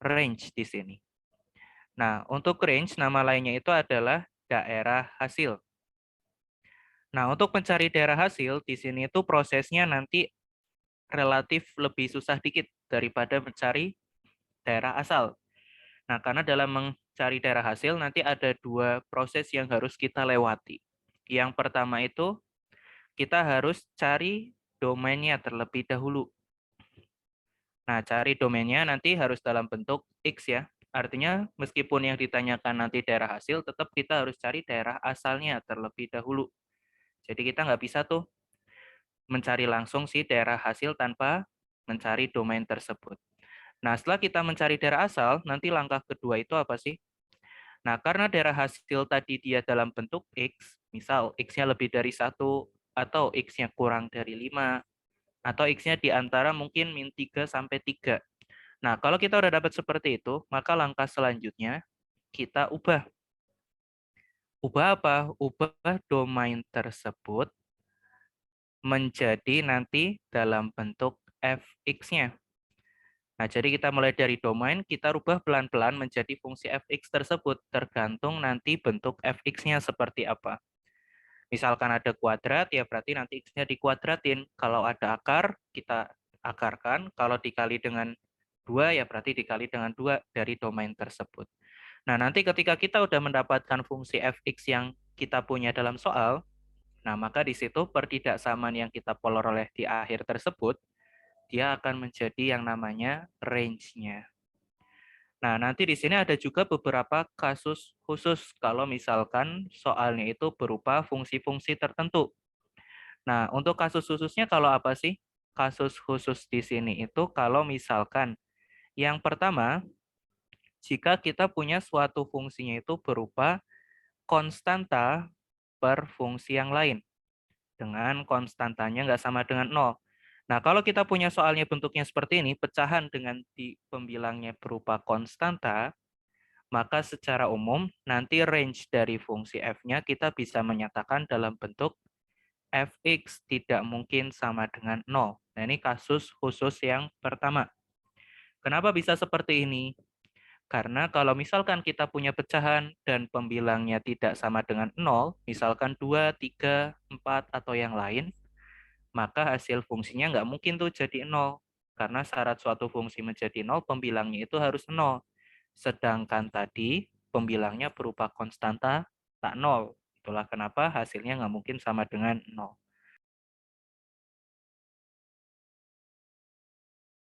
range di sini. Nah, untuk range nama lainnya itu adalah daerah hasil. Nah, untuk mencari daerah hasil di sini itu prosesnya nanti relatif lebih susah dikit daripada mencari daerah asal. Nah, karena dalam mencari daerah hasil nanti ada dua proses yang harus kita lewati. Yang pertama itu kita harus cari domainnya terlebih dahulu. Nah, cari domainnya nanti harus dalam bentuk X ya. Artinya meskipun yang ditanyakan nanti daerah hasil, tetap kita harus cari daerah asalnya terlebih dahulu. Jadi kita nggak bisa tuh mencari langsung si daerah hasil tanpa mencari domain tersebut. Nah, setelah kita mencari daerah asal, nanti langkah kedua itu apa sih? Nah, karena daerah hasil tadi dia dalam bentuk X, misal X-nya lebih dari 1, atau X-nya kurang dari 5, atau X-nya di antara mungkin min 3 sampai 3. Nah, kalau kita udah dapat seperti itu, maka langkah selanjutnya kita ubah. Ubah apa? Ubah domain tersebut menjadi nanti dalam bentuk fx-nya. Nah, jadi kita mulai dari domain, kita rubah pelan-pelan menjadi fungsi fx tersebut, tergantung nanti bentuk fx-nya seperti apa. Misalkan ada kuadrat, ya berarti nanti x-nya dikuadratin. Kalau ada akar, kita akarkan. Kalau dikali dengan 2, ya berarti dikali dengan 2 dari domain tersebut. Nah, nanti ketika kita sudah mendapatkan fungsi fx yang kita punya dalam soal, nah maka di situ pertidaksamaan yang kita peroleh di akhir tersebut, dia akan menjadi yang namanya range-nya. Nah, nanti di sini ada juga beberapa kasus khusus kalau misalkan soalnya itu berupa fungsi-fungsi tertentu. Nah, untuk kasus khususnya kalau apa sih? Kasus khusus di sini itu kalau misalkan yang pertama, jika kita punya suatu fungsinya itu berupa konstanta per fungsi yang lain. Dengan konstantanya nggak sama dengan 0. Nah, kalau kita punya soalnya bentuknya seperti ini, pecahan dengan di pembilangnya berupa konstanta, maka secara umum nanti range dari fungsi f-nya kita bisa menyatakan dalam bentuk fx tidak mungkin sama dengan 0. Nah, ini kasus khusus yang pertama. Kenapa bisa seperti ini? Karena kalau misalkan kita punya pecahan dan pembilangnya tidak sama dengan 0, misalkan 2, 3, 4, atau yang lain, maka hasil fungsinya nggak mungkin tuh jadi 0. Karena syarat suatu fungsi menjadi 0, pembilangnya itu harus 0. Sedangkan tadi pembilangnya berupa konstanta tak 0. Itulah kenapa hasilnya nggak mungkin sama dengan 0.